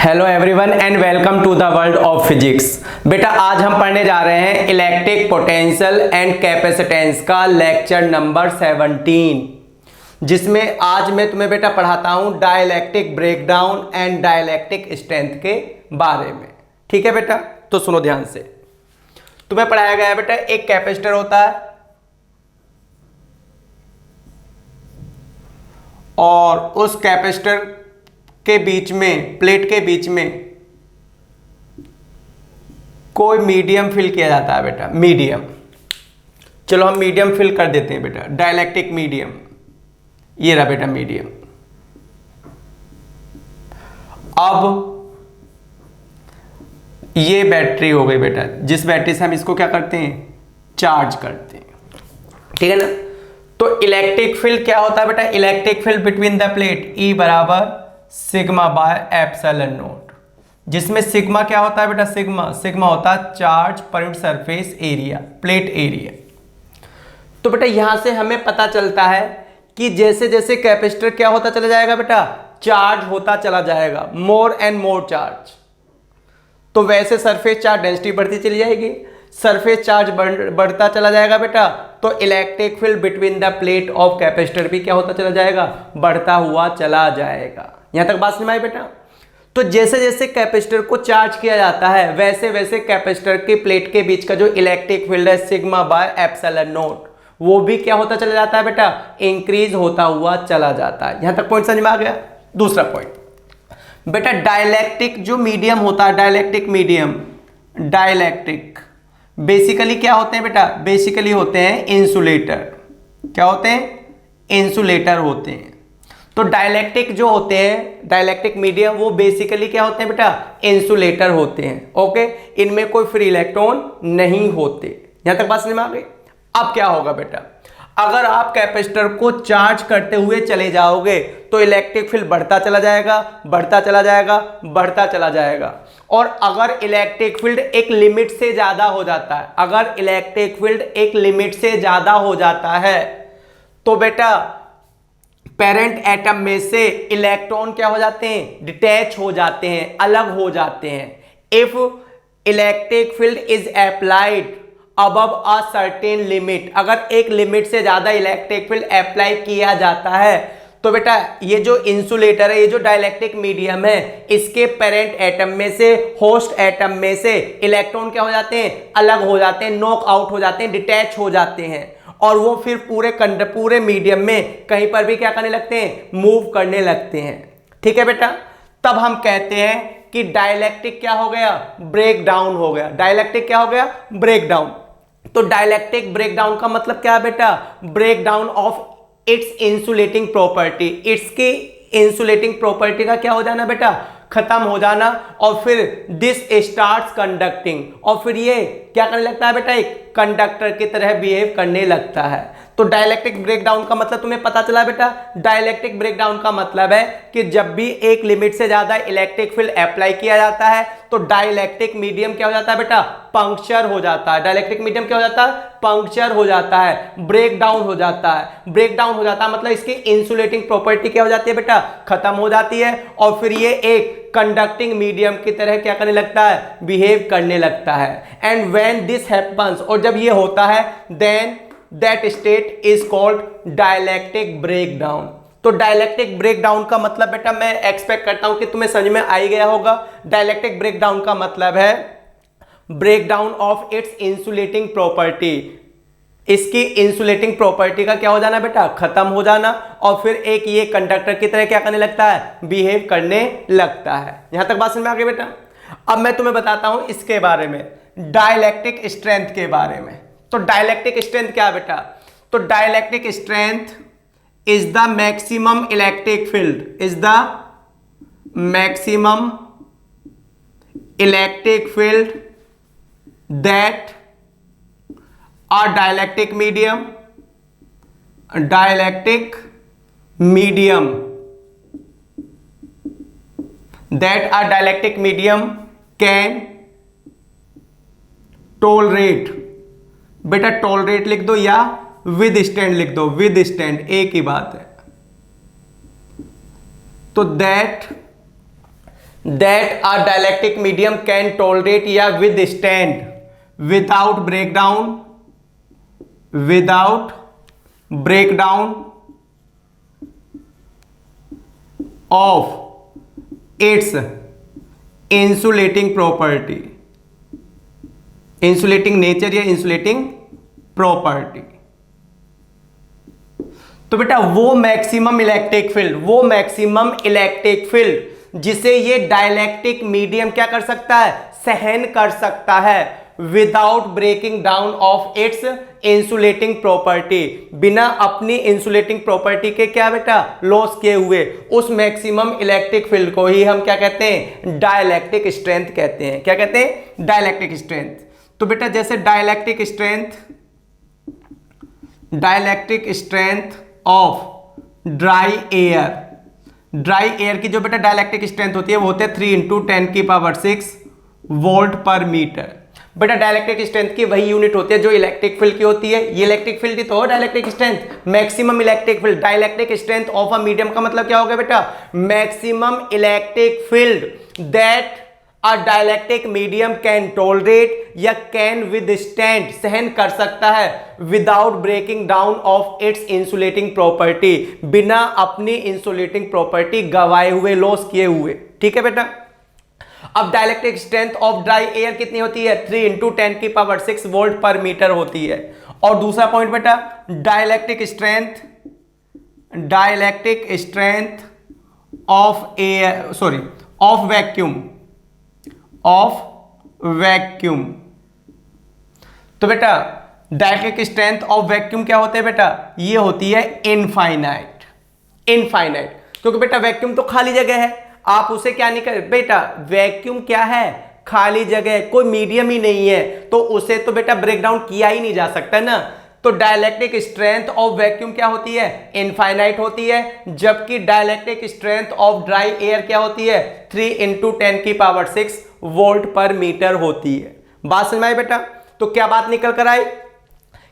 Hello everyone and welcome to the world of physics. बेटा आज हम पढ़ने जा रहे हैं इलेक्ट्रिक पोटेंशियल एंड कैपेसिटेंस का लेक्चर नंबर 17, जिसमें आज मैं तुम्हें बेटा पढ़ाता हूं dielectric breakdown and dielectric strength के बारे में। ठीक है बेटा, तो सुनो ध्यान से। तुम्हें पढ़ाया गया है बेटा एक कैपेसिटर होता है और उस कैपेसिटर के बीच में, प्लेट के बीच में कोई मीडियम फिल किया जाता है बेटा, मीडियम। चलो हम मीडियम फिल कर देते हैं बेटा, डाइलेक्ट्रिक मीडियम। ये रहा बेटा मीडियम। अब ये बैटरी हो गई बेटा, जिस बैटरी से हम इसको क्या करते हैं, चार्ज करते हैं। ठीक है ना। तो इलेक्ट्रिक फील्ड क्या होता है बेटा, electric field between the plate E बराबर सिग्मा बाय एप्सिलॉन नॉट, जिसमें सिग्मा क्या होता है बेटा, सिग्मा होता है charge per unit surface area, plate area. तो बेटा यहां से हमें पता चलता है कि जैसे जैसे कैपेसिटर क्या होता चला जाएगा बेटा, चार्ज होता चला जाएगा, मोर एंड मोर चार्ज। तो वैसे सरफेस चार्ज डेंसिटी बढ़ती चली जाएगी, सरफेस चार्ज बढ़ता चला जाएगा बेटा, तो electric field between the plate of capacitor भी क्या होता चला जाएगा, बढ़ता हुआ चला जाएगा। यहां तक बात समझ में आई बेटा। तो जैसे जैसे कैपेसिटर को चार्ज किया जाता है वैसे वैसे कैपेसिटर की प्लेट के बीच का जो इलेक्ट्रिक फील्ड है सिग्मा बाय एप्सिलॉन नॉट, वो भी क्या होता चला जाता है बेटा, इंक्रीज होता हुआ चला जाता है। यहां तक पॉइंट समझ में आ गया। दूसरा पॉइंट बेटा, डाइलेक्ट्रिक जो मीडियम होता है, डाइलेक्ट्रिक मीडियम, डाइलेक्ट्रिक बेसिकली क्या होते हैं बेटा, बेसिकली होते हैं इंसुलेटर। क्या होते हैं, इंसुलेटर होते हैं। तो डाइलेक्ट्रिक जो होते हैं, डाइलेक्ट्रिक मीडियम, वो बेसिकली क्या होते हैं बेटा, इंसुलेटर होते हैं। ओके, इनमें कोई फ्री इलेक्ट्रॉन नहीं होते। यहां तक बात समझ में आ गई। अब क्या होगा बेटा, अगर आप कैपेसिटर को चार्ज करते हुए चले जाओगे तो इलेक्ट्रिक फील्ड बढ़ता चला जाएगा, बढ़ता चला जाएगा, बढ़ता चला जाएगा। और अगर इलेक्ट्रिक फील्ड एक लिमिट से ज्यादा हो जाता है, अगर इलेक्ट्रिक फील्ड एक लिमिट से ज्यादा हो जाता है तो बेटा पेरेंट एटम में से इलेक्ट्रॉन क्या हो जाते हैं, डिटैच हो जाते हैं, अलग हो जाते हैं। If electric field is applied above a certain limit, अगर एक लिमिट से ज्यादा इलेक्ट्रिक फील्ड अप्लाई किया जाता है तो बेटा ये जो इंसुलेटर है, ये जो डाइलेक्ट्रिक मीडियम है, इसके पेरेंट एटम में से, होस्ट एटम में से इलेक्ट्रॉन क्या हो जाते हैं, अलग हो जाते हैं, नॉक आउट हो जाते हैं, डिटैच हो जाते हैं। और वो फिर पूरे मीडियम में कहीं पर भी क्या करने लगते हैं, मूव करने लगते हैं। ठीक है बेटा, तब हम कहते हैं कि डाइलेक्ट्रिक क्या हो गया, ब्रेक डाउन हो गया। डाइलेक्ट्रिक क्या हो गया, ब्रेक डाउन। तो डाइलेक्ट्रिक ब्रेक डाउन का मतलब क्या है बेटा, break down of its insulating property, इसकी इंसुलेटिंग प्रॉपर्टी का क्या हो जाना बेटा, खत्म हो जाना। और फिर दिस स्टार्ट्स कंडक्टिंग, और फिर ये क्या करने लगता है बेटा, एक कंडक्टर की तरह बिहेव करने लगता है। तो डाइलेक्ट्रिक ब्रेकडाउन का मतलब तुम्हें पता चला बेटा। डाइलेक्ट्रिक ब्रेकडाउन का मतलब है कि जब भी एक लिमिट से ज्यादा इलेक्ट्रिक फील्ड अप्लाई किया जाता है तो डाइलेक्ट्रिक मीडियम क्या हो जाता है बेटा, पंक्चर हो जाता है। डाइलेक्ट्रिक मीडियम क्या हो जाता है, पंक्चर हो जाता है, ब्रेक डाउन हो जाता है। ब्रेक डाउन हो जाता है मतलब इसकी इंसुलेटिंग प्रॉपर्टी क्या हो जाती है बेटा, खत्म हो जाती है। और फिर ये एक कंडक्टिंग मीडियम की तरह क्या करने लगता है, बिहेव करने लगता है। एंड व्हेन दिस हैपेंस, और जब ये होता है, then that state is called dielectric breakdown. तो डाइलेक्ट्रिक ब्रेकडाउन का मतलब बेटा मैं एक्सपेक्ट करता हूं कि तुम्हें समझ में आ ही गया होगा। डाइलेक्ट्रिक ब्रेकडाउन का मतलब है breakdown of its insulating property, इसकी इंसुलेटिंग प्रॉपर्टी का क्या हो जाना बेटा, खत्म हो जाना। और फिर एक ये कंडक्टर की तरह क्या करने लगता है, बिहेव करने लगता है। यहां तक बात समझ में आ गई बेटा। अब मैं तुम्हें बताता हूं इसके बारे में, डाइलेक्ट्रिक स्ट्रेंथ के बारे में। तो डाइलेक्ट्रिक स्ट्रेंथ क्या है बेटा, तो dielectric strength is the maximum electric field, is the maximum electric field that a dielectric medium that a dielectric medium can tolerate, बेटा टॉलरेट लिख दो या विद स्टैंड लिख दो, विद स्टैंड एक ही बात है। तो that that a dielectric medium can tolerate या withstand without breakdown of its insulating property, insulating nature या इंसुलेटिंग प्रॉपर्टी। तो बेटा वो मैक्सिमम इलेक्ट्रिक फील्ड जिसे ये डाइलेक्ट्रिक मीडियम क्या कर सकता है, सहन कर सकता है, without breaking down of its insulating property, बिना अपनी इंसुलेटिंग प्रॉपर्टी के क्या बेटा लॉस किए हुए, उस मैक्सिमम इलेक्ट्रिक फील्ड को ही हम क्या कहते हैं, डाइलेक्ट्रिक स्ट्रेंथ कहते हैं। क्या कहते हैं, डाइलेक्ट्रिक स्ट्रेंथ। तो बेटा जैसे dielectric strength of dry air की जो बेटा डाइलेक्ट्रिक स्ट्रेंथ होती है वो होते हैं 3 × 10⁻⁶ वोल्ट पर मीटर। बेटा डाइलेक्ट्रिक स्ट्रेंथ की वही यूनिट होती है जो इलेक्ट्रिक फील्ड की होती है। ये इलेक्ट्रिक फील्ड ही तो हो dielectric strength, maximum electric field. Dielectric strength of a medium का मतलब क्या होगा बेटा, maximum electric field that a dielectric medium can tolerate या कैन विदस्टैंड, सहन कर सकता है, without breaking down of its insulating property, बिना अपनी इंसुलेटिंग प्रॉपर्टी गवाए हुए, लॉस किए हुए। ठीक है बेटा। अब dielectric strength of dry air कितनी होती है, 3 × 10⁻⁶ वोल्ट पर मीटर होती है। और दूसरा पॉइंट बेटा, dielectric strength of air, sorry of vacuum. तो बेटा डाइलेक्ट्रिक स्ट्रेंथ ऑफ वैक्यूम क्या होते हैं बेटा, ये होती है इनफाइनाइट, क्योंकि बेटा वैक्यूम तो खाली जगह है, आप उसे क्या नहीं कर बेटा, वैक्यूम क्या है, खाली जगह, कोई मीडियम ही नहीं है, तो उसे तो बेटा ब्रेक डाउन किया ही नहीं जा सकता ना। तो डाइलेक्ट्रिक स्ट्रेंथ ऑफ वैक्यूम क्या होती है, इनफाइनाइट होती है, जबकि dielectric strength of dry air क्या होती है, 3 × 10⁻⁶ वोल्ट पर मीटर होती है। बात समझ में आई बेटा। तो क्या बात निकल कर आई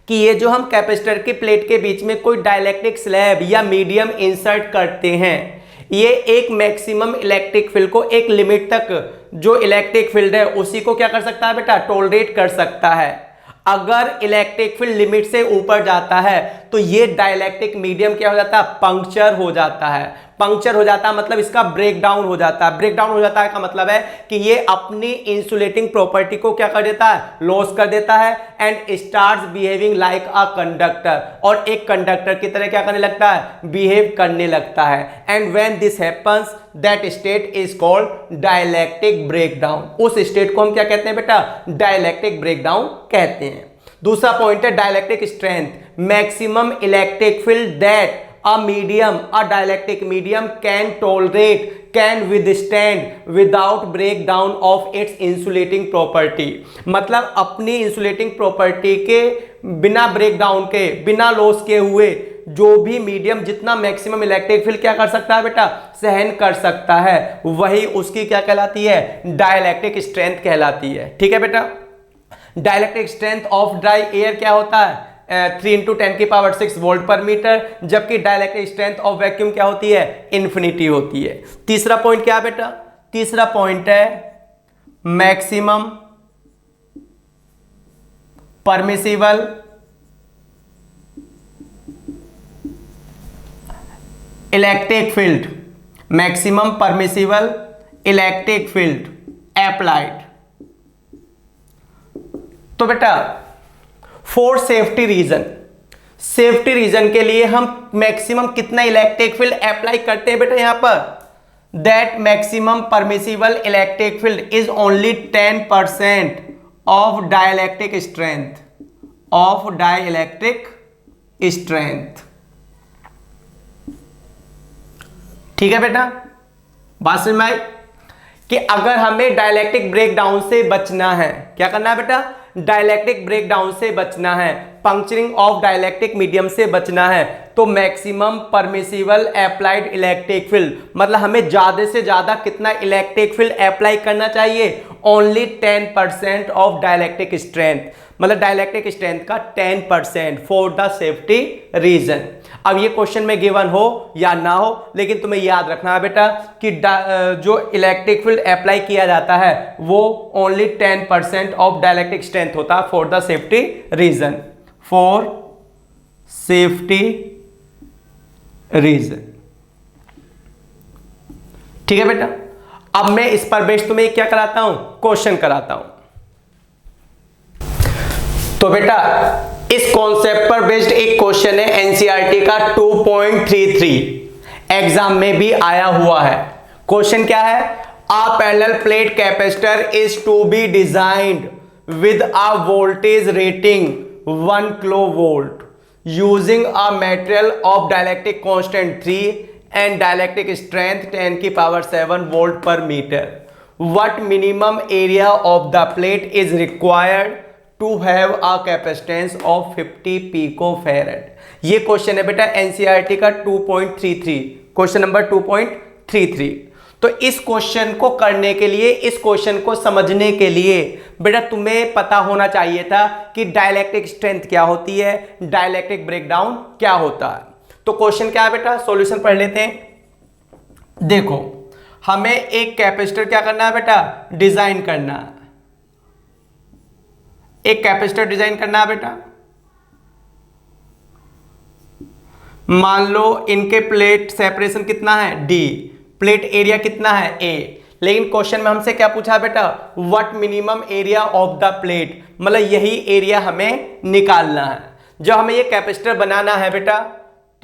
कि ये जो हम कैपेसिटर की प्लेट के बीच में कोई डाइलेक्ट्रिक स्लैब या मीडियम इंसर्ट करते हैं, ये एक मैक्सिमम इलेक्ट्रिक फील्ड को, एक लिमिट तक जो इलेक्ट्रिक फील्ड है उसी को क्या कर सकता है बेटा, टॉलरेट कर सकता है। अगर इलेक्ट्रिक फील्ड लिमिट से ऊपर जाता है तो ये डाइलेक्ट्रिक मीडियम क्या हो जाता है, पंक्चर हो जाता है। पंक्चर हो जाता है मतलब इसका ब्रेक डाउन हो जाता है। ब्रेक डाउन हो जाता है का मतलब है कि ये अपनी इंसुलेटिंग प्रॉपर्टी को क्या कर देता है, लॉस कर देता है, and starts behaving like a conductor, और एक कंडक्टर की तरह क्या करने लगता है, बिहेव करने लगता है। And when this happens that state is called dielectric breakdown. उस स्टेट को हम क्या कहते हैं बेटा, डाइलेक्ट्रिक ब्रेकडाउन कहते हैं। दूसरा पॉइंट है dielectric strength, maximum electric field that a dielectric medium can tolerate, can withstand without break down of its insulating property. मतलब अपनी इंसुलेटिंग प्रॉपर्टी के बिना ब्रेक डाउन के, बिना लॉस के हुए जो भी मीडियम जितना मैक्सिमम इलेक्ट्रिक फील्ड क्या कर सकता है बेटा, सहन कर सकता है, वही उसकी क्या कहलाती है, डाइलेक्ट्रिक स्ट्रेंथ कहलाती है। ठीक है बेटा। Dielectric strength of dry air क्या होता है, 3 × 10⁻⁶ वोल्ट पर मीटर, जबकि डाइलेक्ट्रिक स्ट्रेंथ ऑफ वैक्यूम क्या होती है, इन्फिनिटी होती है। तीसरा पॉइंट क्या है बेटा, तीसरा पॉइंट है maximum permissible electric field, maximum permissible electric field applied. तो बेटा फॉर सेफ्टी रीजन के लिए हम मैक्सिमम कितना इलेक्ट्रिक फील्ड अप्लाई करते हैं बेटा, यहां पर that maximum permissible electric field is only 10% of dielectric strength. ठीक है बेटा। बात समझ में आई कि अगर हमें डाइलेक्ट्रिक ब्रेकडाउन से बचना है, क्या करना है बेटा, डाइलेक्ट्रिक ब्रेकडाउन से बचना है, पंक्चरिंग ऑफ डाइलेक्ट्रिक मीडियम से बचना है, तो maximum permissible applied electric field, मतलब हमें ज्यादा से ज्यादा कितना इलेक्ट्रिक फील्ड अप्लाई करना चाहिए, ओनली 10% ऑफ डायलैक्ट्रिक स्ट्रेंथ, मतलब डायलैक्ट्रिक स्ट्रेंथ का 10% फॉर द सेफ्टी रीजन। अब ये क्वेश्चन में गिवन हो या ना हो, लेकिन तुम्हें याद रखना है बेटा कि जो इलेक्ट्रिक फील्ड अप्लाई किया जाता है वो ओनली 10% ऑफ डायलैक्ट्रिक स्ट्रेंथ होता है for the safety reason, for safety reason. ठीक है बेटा, अब मैं इस पर बेस्ड तुम्हें क्या कराता हूं, क्वेश्चन कराता हूं। तो बेटा इस कॉन्सेप्ट पर बेस्ड एक क्वेश्चन है एनसीईआरटी का 2.33, एग्जाम में भी आया हुआ है। क्वेश्चन क्या है, a parallel plate capacitor is to be designed with a voltage rating 1 kilovolt using a material of dielectric constant 3 and dielectric strength 10 की power 7 volt per metre. What minimum area of the plate is required to have a capacitance of 50 picofarad? ये question है बेटा NCERT का 2.33, question number 2.33। तो इस question को करने के लिए, इस क्वेश्चन को समझने के लिए बेटा तुम्हें पता होना चाहिए था कि डायलैक्ट्रिक स्ट्रेंथ क्या होती है, डायलैक्ट्रिक ब्रेकडाउन क्या होता है। तो क्वेश्चन क्या है बेटा, सॉल्यूशन पढ़ लेते हैं। देखो हमें एक कैपेसिटर क्या करना है बेटा, डिजाइन करना है। एक कैपेसिटर डिजाइन करना है बेटा। मान लो इनके प्लेट सेपरेशन कितना है d, प्लेट एरिया कितना है a, लेकिन क्वेश्चन में हमसे क्या पूछा है बेटा, what minimum area of the plate, मतलब यही एरिया हमें निकालना है। जब हमें ये कैपेसिटर बनाना है बेटा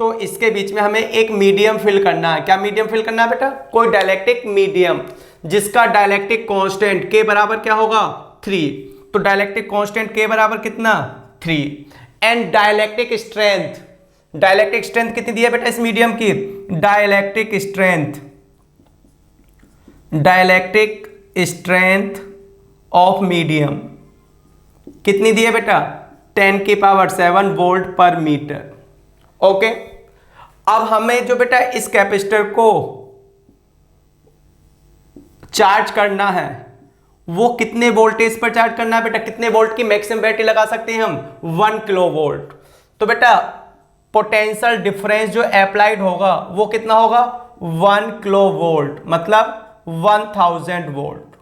तो इसके बीच में हमें एक मीडियम फिल करना है। क्या मीडियम फिल करना है बेटा, कोई डायलैक्ट्रिक मीडियम जिसका डायलैक्ट्रिक कांस्टेंट के बराबर क्या होगा 3। तो डायलैक्ट्रिक कांस्टेंट के बराबर कितना 3 and dielectric strength, dielectric strength कितनी दी है बेटा इस मीडियम की, डायलैक्ट्रिक स्ट्रेंथ ऑफ मीडियम कितनी दी है बेटा 10 की power 7 volt per metre. Okay, अब हमें जो बेटा इस कैपेसिटर को चार्ज करना है वो कितने वोल्टेज पर चार्ज करना है बेटा, कितने वोल्ट की मैक्सिमम बैटरी लगा सकते हैं हम 1 किलो वोल्ट। तो बेटा पोटेंशियल डिफरेंस जो अप्लाइड होगा वो कितना होगा 1 किलो वोल्ट, मतलब 1000 वोल्ट।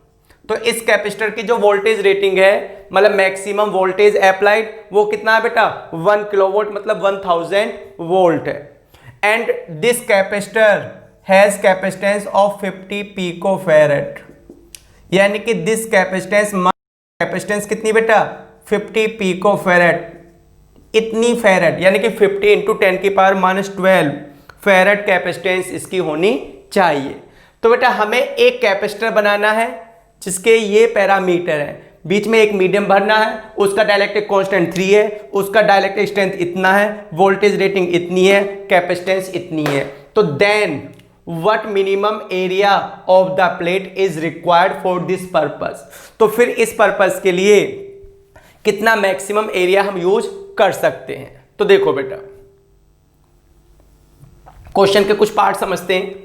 तो इस कैपेसिटर की जो वोल्टेज रेटिंग है, मतलब मैक्सिमम वोल्टेज अप्लाइड, वो कितना है बेटा 1 किलोवोल्ट, मतलब 1000 वोल्ट है। And this capacitor has capacitance of 50 picofarad, यानी कि दिस कैपेसिटेंस कितनी बेटा 50 पिकोफैरेड, इतनी फैरेड, यानी कि 50 इंटू 10 की पावर -12 फैरेड कैपेसिटेंस इसकी होनी चाहिए। तो बेटा हमें एक कैपेसिटर बनाना है जिसके ये पैरामीटर है, बीच में एक मीडियम भरना है, उसका डायलैक्ट्रिक कांस्टेंट 3 है, उसका डायलैक्ट्रिक स्ट्रेंथ इतना है, वोल्टेज रेटिंग इतनी है, कैपेसिटेंस इतनी है। तो then what minimum area of the plate is required for this purpose, तो फिर इस पर्पस के लिए कितना मैक्सिमम एरिया हम यूज कर सकते हैं। तो देखो बेटा क्वेश्चन के कुछ पार्ट समझते हैं।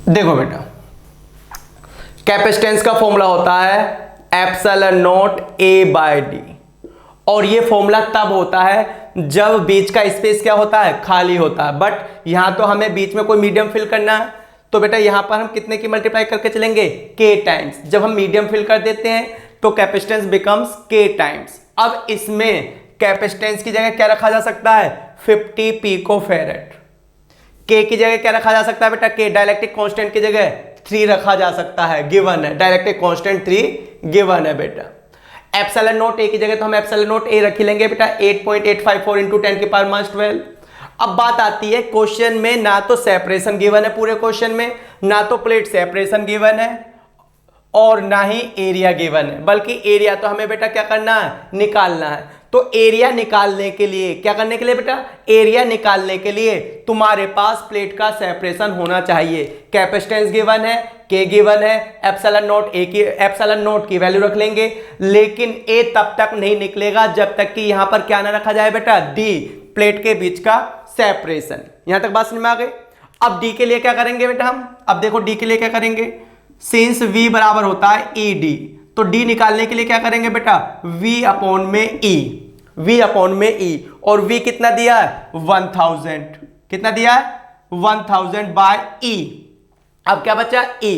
देखो बेटा कैपेसिटेंस का फॉर्मूला होता है एप्सिलॉन नॉट a/d, और ये फॉर्मूला तब होता है जब बीच का स्पेस क्या होता है, खाली होता है। बट यहां तो हमें बीच में कोई मीडियम फिल करना है, तो बेटा यहां पर हम कितने की मल्टीप्लाई करके चलेंगे k टाइम्स। जब हम मीडियम फिल कर देते हैं तो कैपेसिटेंस बिकम्स k टाइम्स। अब इसमें कैपेसिटेंस की जगह क्या रखा जा सकता है 50 पिकोफैरेड, K की जगह क्या रखा जा सकता है बेटा, K डायलैक्ट्रिक कांस्टेंट की जगह 3 रखा जा सकता है, गिवन है, डायलैक्ट्रिक कांस्टेंट 3 गिवन है बेटा। एप्सिलॉन नॉट A की जगह तो हम एप्सिलॉन नॉट A रख ही लेंगे बेटा 8.854 इंटू 10 की पावर -12। अब बात आती है क्वेश्चन में ना तो सेपरेशन गिवन है, पूरे क्वेश्चन में ना तो प्लेट सेपरेशन गिवन है और ना ही एरिया गिवन है, बल्कि एरिया तो हमें बेटा क्या करना है, निकालना है। तो एरिया निकालने के लिए क्या करने के लिए बेटा, एरिया निकालने के लिए तुम्हारे पास प्लेट का सेपरेशन होना चाहिए। कैपेसिटेंस गिवन है, के गिवन है, एप्सिलॉन नॉट की वैल्यू रख लेंगे, लेकिन ए तब तक नहीं निकलेगा जब तक कि यहां पर क्या ना रखा जाए बेटा, डी, प्लेट के बीच का सेपरेशन। यहां तक बात समझ में आ गई। अब डी के लिए क्या करेंगे बेटा हम, अब देखो डी के लिए क्या करेंगे, सिंस v बराबर होता है ई डी, तो d निकालने के लिए क्या करेंगे बेटा, v अपॉन में e, v अपॉन में e, और v कितना दिया है 1000, कितना दिया है 1000 बाय e। अब क्या बचा e।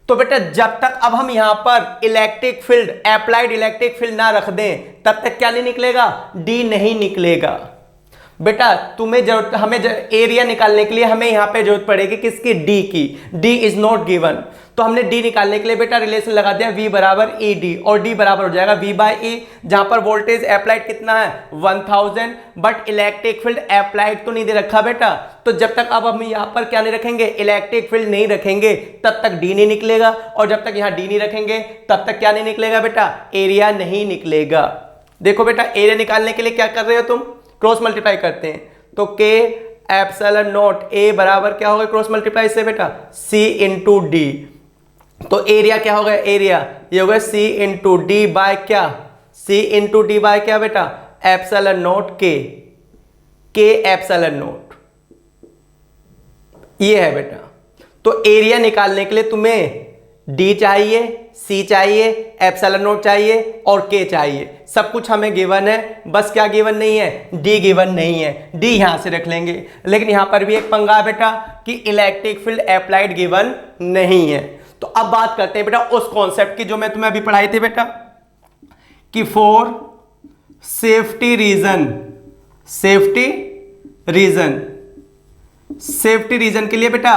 तो बेटा जब तक अब हम यहां पर electric field, applied electric field ना रख दें तब तक क्या नहीं निकलेगा, d नहीं निकलेगा। बेटा तुम्हें जरूरत, हमें एरिया निकालने के लिए हमें यहां पे जरूरत पड़ेगी किसकी, d की, d इज नॉट गिवन, तो हमने d निकालने के लिए बेटा रिलेशन लगा दिया v बराबर ई डी, और d बराबर हो जाएगा v बाई ई, जहां पर वोल्टेज अप्लाइड कितना है 1000, बट इलेक्ट्रिक फील्ड अप्लाइड तो नहीं दे रखा बेटा, तो जब तक अब हम यहां पर क्या नहीं रखेंगे, इलेक्ट्रिक फील्ड नहीं रखेंगे तब तक d नहीं निकलेगा, और जब तक यहां d नहीं रखेंगे तब तक क्या नहीं निकलेगा बेटा, एरिया नहीं निकलेगा। देखो बेटा एरिया निकालने के लिए क्या कर रहे हो तुम, क्रॉस मल्टीप्लाई करते हैं, तो k एप्सिलॉन नॉट a बराबर क्या होगा क्रॉस मल्टीप्लाई से बेटा c इंटू डी, तो एरिया क्या होगा, एरिया ये होगा c इंटू डी बाय क्या, c इंटू डी बाय क्या बेटा, epsilon not k, k epsilon not, ये है बेटा। तो एरिया निकालने के लिए तुम्हें d चाहिए, c चाहिए, एप्सिलॉन नॉट चाहिए और k चाहिए, सब कुछ हमें गिवन है, बस क्या गिवन नहीं है, d गिवन नहीं है, d यहां से रख लेंगे। लेकिन यहां पर भी एक पंगा है बेटा कि इलेक्ट्रिक फील्ड अप्लाइड गिवन नहीं है। तो अब बात करते हैं बेटा उस कॉन्सेप्ट की जो मैं तुम्हें अभी पढ़ाई थी बेटा, कि for safety reason, safety reason, safety reason के लिए बेटा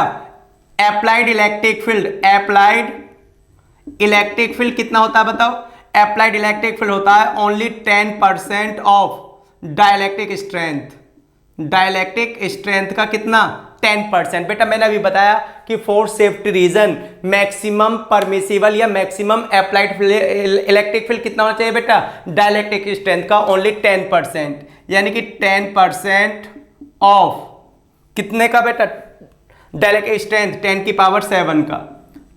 applied electric field, applied electric field कितना होता है बताओ, अप्लाइड इलेक्ट्रिक फील्ड होता है only 10% of dielectric strength, dielectric strength का कितना 10%। बेटा मैंने अभी बताया कि for safety reason maximum permissible या मैक्सिमम अप्लाइड इलेक्ट्रिक फील्ड कितना होना चाहिए बेटा, डाइलेक्ट्रिक स्ट्रेंथ का ओनली 10%, यानी कि 10% ऑफ कितने का बेटा, डाइलेक्ट्रिक स्ट्रेंथ 10 की पावर 7 का,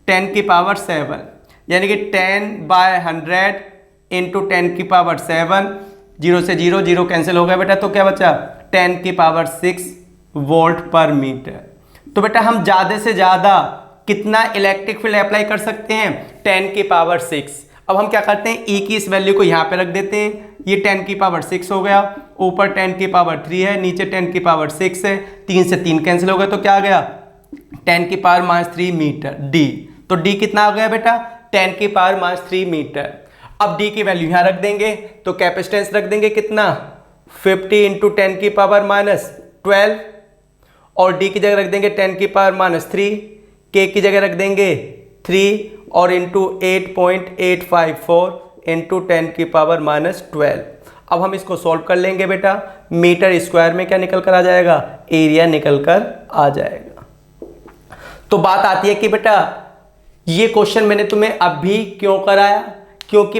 10 की पावर 7, यानी कि 10 बाय 100 इंटू 10 की पावर 7, 0 से 0 0 कैंसिल हो गया बेटा, तो क्या बचा 10 की पावर 6 वोल्ट पर मीटर। तो बेटा हम ज़्यादा से ज़्यादा कितना इलेक्ट्रिक फील्ड अप्लाई कर सकते हैं, 10 की पावर 6। अब हम क्या करते हैं, ई की इस वैल्यू को यहाँ पे रख देते हैं, ये 10 की पावर 6 हो गया, ऊपर 10 की पावर 3 है, नीचे 10 की पावर 6 है, 3 से 3 कैंसिल हो गया, तो क्या आ गया 10 की पावर -3 मीटर डी। तो डी कितना हो गया बेटा, 10 की पावर -3 मीटर। अब डी की वैल्यू यहाँ रख देंगे, तो कैपेसिटेंस रख देंगे कितना 50 इंटू 10 की पावर -12, और डी की जगह रख देंगे 10 की पावर -3, के की जगह रख देंगे 3 और इंटू 8.854 इंटू 10 की पावर -12। अब हम इसको सॉल्व कर लेंगे बेटा, मीटर स्क्वायर में क्या निकल कर आ जाएगा, एरिया निकल कर आ जाएगा। तो बात आती है कि बेटा ये क्वेश्चन मैंने तुम्हें अभी क्यों कराया, क्योंकि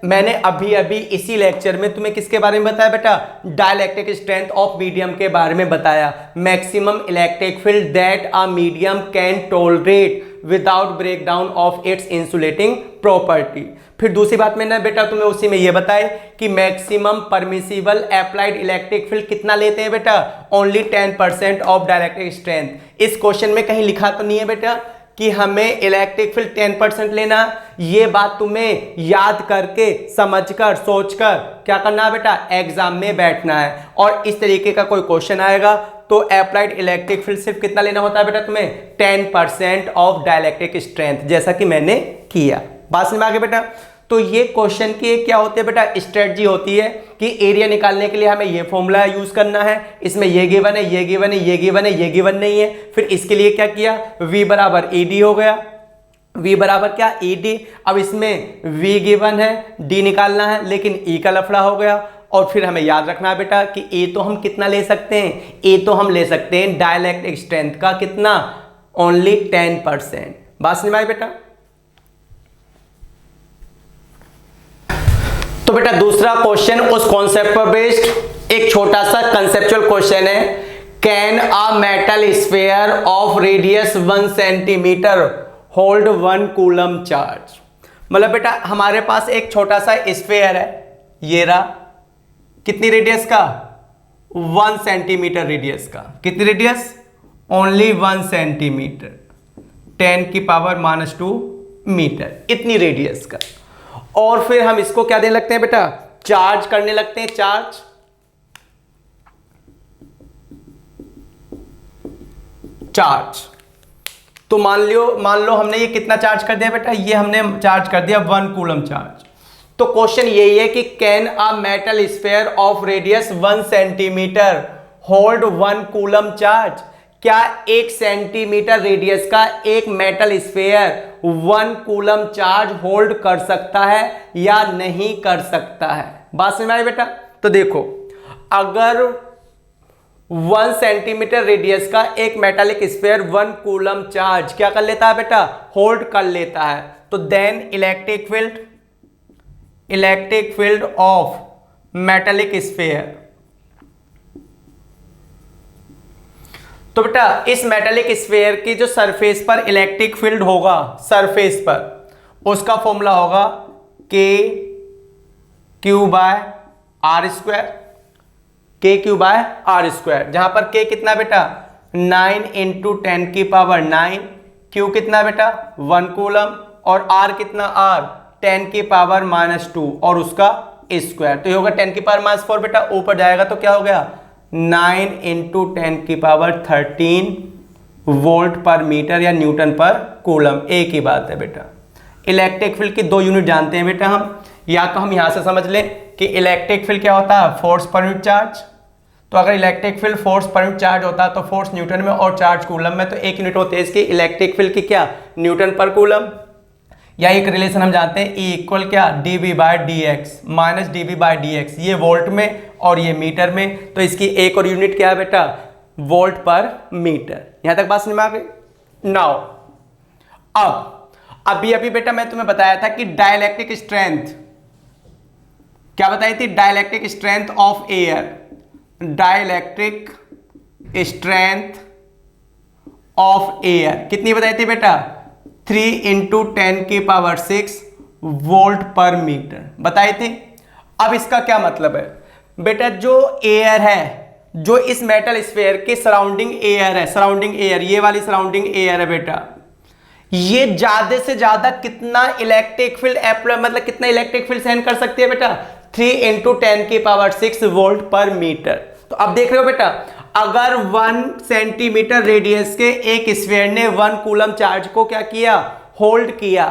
मैंने अभी अभी इसी लेक्चर में तुम्हें किसके बारे में बताया बेटा, डाइलेक्ट्रिक स्ट्रेंथ ऑफ मीडियम के बारे में बताया, maximum electric field that a medium can tolerate without break down of its insulating property. फिर दूसरी बात मैंने बेटा तुम्हें उसी में यह बताया कि maximum permissible applied electric field कितना लेते हैं बेटा, ओनली 10% ऑफ डाइलेक्ट्रिक स्ट्रेंथ। इस क्वेश्चन में कहीं लिखा तो नहीं है बेटा कि हमें इलेक्ट्रिक फील्ड 10% लेना, ये बात तुम्हें याद करके समझकर सोचकर क्या करना है बेटा, एग्जाम में बैठना है। और इस तरीके का कोई क्वेश्चन आएगा तो अप्लाइड इलेक्ट्रिक फील्ड सिर्फ कितना लेना होता है बेटा तुम्हें, 10% ऑफ डाइलेक्ट्रिक स्ट्रेंथ, जैसा कि मैंने किया। बात समझ में आ गई बेटा। तो ये क्वेश्चन की क्या होती है बेटा, स्ट्रेटजी होती है कि एरिया निकालने के लिए हमें ये फॉर्मूला यूज करना है, इसमें ये गिवन है, ये गिवन है, ये गिवन है, ये गिवन नहीं है। फिर इसके लिए क्या किया, v बराबर ई डी हो गया, v बराबर क्या ई डी। अब इसमें v गिवन है, d निकालना है, लेकिन e का लफड़ा हो गया। और फिर हमें याद रखना है बेटा कि a तो हम कितना ले सकते हैं, a तो हम ले सकते हैं डाइलेक्ट्रिक स्ट्रेंथ का कितना, ओनली 10%। बात समझ में आई बेटा। तो बेटा दूसरा क्वेश्चन उस कॉन्सेप्ट पर बेस्ड एक छोटा सा कंसेप्चुअल क्वेश्चन है, can a metal sphere of radius 1 centimetre hold 1 coulomb charge. मतलब बेटा हमारे पास एक छोटा सा स्फीयर है, ये रहा, कितनी रेडियस का, 1 सेंटीमीटर रेडियस का, कितनी रेडियस, ओनली 1 सेंटीमीटर, 10⁻⁻2 मीटर, इतनी रेडियस का। और फिर हम इसको क्या देने लगते हैं बेटा, चार्ज करने लगते हैं, चार्ज। तो मान लो हमने ये कितना चार्ज कर दिया बेटा, ये हमने चार्ज कर दिया 1 कूलम चार्ज। तो क्वेश्चन यही है कि can a metal sphere of radius 1 centimetre hold 1 coulomb charge? क्या 1 सेंटीमीटर रेडियस का एक metal sphere 1 coulomb charge hold कर सकता है या नहीं कर सकता है? बात समझ में आई बेटा? तो देखो, अगर 1 सेंटीमीटर रेडियस का एक मेटालिक स्फीयर 1 कूलम चार्ज क्या कर लेता है बेटा, होल्ड कर लेता है, तो then electric field of metallic sphere, तो बेटा इस मेटालिक स्फीयर की जो सरफेस पर इलेक्ट्रिक फील्ड होगा, सरफेस पर, उसका फॉर्मूला होगा K/r², K/r², जहां पर K कितना बेटा 9 × 10⁹, Q कितना बेटा 1 कूलम, और R कितना R 10⁻⁻2 और उसका स्क्वायर, तो ये होगा 10⁻⁻4 बेटा, ऊपर जाएगा तो क्या हो गया 9 × 10⁻13 वोल्ट पर मीटर या न्यूटन पर कूलम। एक ही बात है बेटा। इलेक्ट्रिक फील्ड की 2 यूनिट जानते हैं बेटा हम, या तो हम यहां से समझ लें कि इलेक्ट्रिक फील्ड क्या होता है, फोर्स पर यूनिट चार्ज। तो अगर electric field force per unit charge होता है तो फोर्स न्यूटन में और चार्ज कूलम में, तो एक यूनिट होती है इसकी इलेक्ट्रिक फील्ड की क्या, न्यूटन पर कूलम। या एक रिलेशन हम जानते हैं E इक्वल क्या dV/dx माइनस dV/dx, ये वोल्ट में और ये मीटर में, तो इसकी एक और यूनिट क्या है बेटा, वोल्ट पर मीटर। यहां तक बात समझ में आ गई। नाउ अब अभी बेटा मैं तुम्हें बताया था कि डाइलेक्ट्रिक स्ट्रेंथ, क्या बताई थी, dielectric strength of air, dielectric strength of air कितनी बताई थी बेटा, 3 × 10⁶ वोल्ट पर मीटर बताई थी। अब इसका क्या मतलब है बेटा, जो एयर है, जो इस मेटल स्फीयर के सराउंडिंग एयर है, सराउंडिंग एयर, ये वाली सराउंडिंग एयर है बेटा, ये ज्यादा से ज्यादा कितना इलेक्ट्रिक फील्ड मतलब कितना इलेक्ट्रिक फील्ड सहन कर सकती है बेटा, 3 × 10⁶ वोल्ट पर मीटर। तो अब देख रहे हो बेटा, अगर 1 सेंटीमीटर रेडियस के एक स्फीयर ने 1 कूलम चार्ज को क्या किया, होल्ड किया,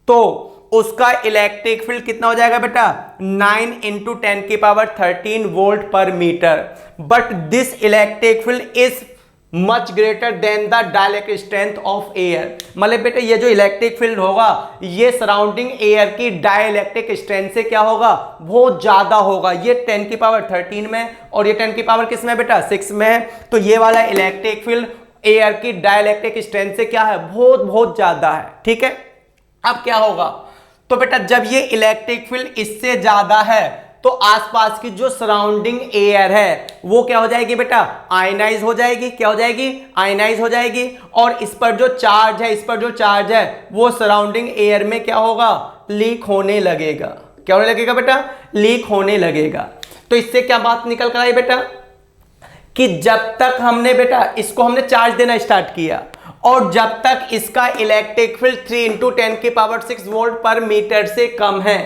तो उसका इलेक्ट्रिक फील्ड कितना हो जाएगा बेटा, 9 × 10⁻13 volt per metre. But this electric field is much greater than the dielectric strength of air. मतलब बेटा ये जो इलेक्ट्रिक फील्ड होगा, ये सराउंडिंग एयर की डाइलेक्ट्रिक स्ट्रेंथ से क्या होगा, बहुत ज्यादा होगा। ये 10⁻13 में और ये 10 किस में बेटा, 6 में है। तो ये वाला इलेक्ट्रिक फील्ड एयर की डाइलेक्ट्रिक स्ट्रेंथ से क्या है, बहुत ज्यादा है। ठीक है, अब क्या होगा, तो बेटा जब ये इलेक्ट्रिक फील्ड इससे ज्यादा है तो आसपास की जो सराउंडिंग एयर है वो क्या हो जाएगी बेटा, आयनाइज हो जाएगी। क्या हो जाएगी, आयनाइज हो जाएगी। और इस पर जो चार्ज है, इस पर जो चार्ज है वो सराउंडिंग एयर में क्या होगा, लीक होने लगेगा। क्या होने लगेगा बेटा, लीक होने लगेगा। तो इससे क्या बात निकल कर आई बेटा, कि जब तक हमने बेटा इसको हमने चार्ज देना स्टार्ट किया और जब तक इसका electric field 3 × 10⁶ volt per metre से कम है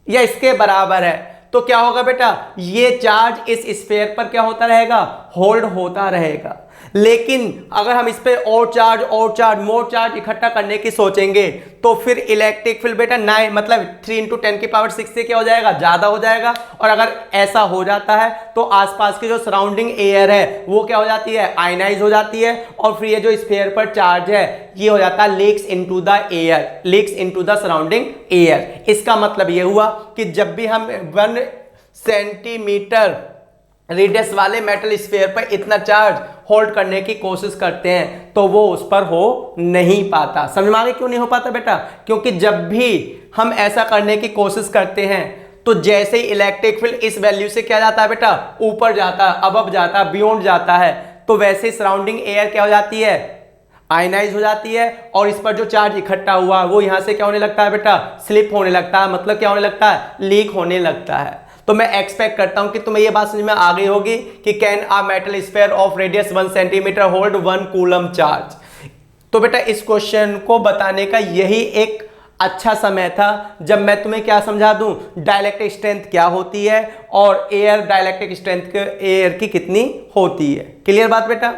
या इसके बराबर है, तो क्या होगा बेटा, ये चार्ज इस स्फीयर पर क्या होता रहेगा, होल्ड होता रहेगा। लेकिन अगर हम इस पे और चार्ज मोर चार्ज इकट्ठा करने की सोचेंगे तो फिर इलेक्ट्रिक फील्ड बेटा 9 मतलब 3 × 10⁶ से क्या हो जाएगा, ज्यादा हो जाएगा। और अगर ऐसा हो जाता है तो आसपास की जो सराउंडिंग एयर है वो क्या हो जाती है, आयनाइज हो जाती है। और फिर ये जो स्फीयर पर चार्ज है ये हो जाता है leaks into the air, leaks into the surrounding air. इसका मतलब ये हुआ कि जब भी हम 1 सेंटीमीटर रेडियस वाले मेटल स्फीयर पर इतना चार्ज होल्ड करने की कोशिश करते हैं तो वो उस पर हो नहीं पाता। समझ में आ गया क्यों नहीं हो पाता बेटा, क्योंकि जब भी हम ऐसा करने की कोशिश करते हैं तो जैसे ही इलेक्ट्रिक फील्ड इस वैल्यू से क्या जाता है बेटा, ऊपर जाता है, अबव जाता है, बियॉन्ड जाता है, तो वैसे ही सराउंडिंग एयर क्या हो जाती है, आयनाइज हो जाती है। और इस पर जो चार्ज इकट्ठा हुआ वो यहां से क्या होने लगता है बेटा, स्लिप होने लगता है, मतलब क्या होने लगता है, लीक होने लगता है। तो मैं एक्सपेक्ट करता हूं कि तुम्हें यह बात समझ में आ गई होगी कि can a metal sphere of radius 1 centimetre hold 1 coulomb charge. तो बेटा इस क्वेश्चन को बताने का यही एक अच्छा समय था जब मैं तुम्हें क्या समझा दूं, डाइलेक्ट्रिक स्ट्रेंथ क्या होती है और एयर डाइलेक्ट्रिक स्ट्रेंथ एयर की कितनी होती है। क्लियर बात बेटा।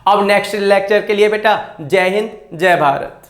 अब नेक्स्ट लेक्चर के लिए बेटा जय हिंद जय भारत।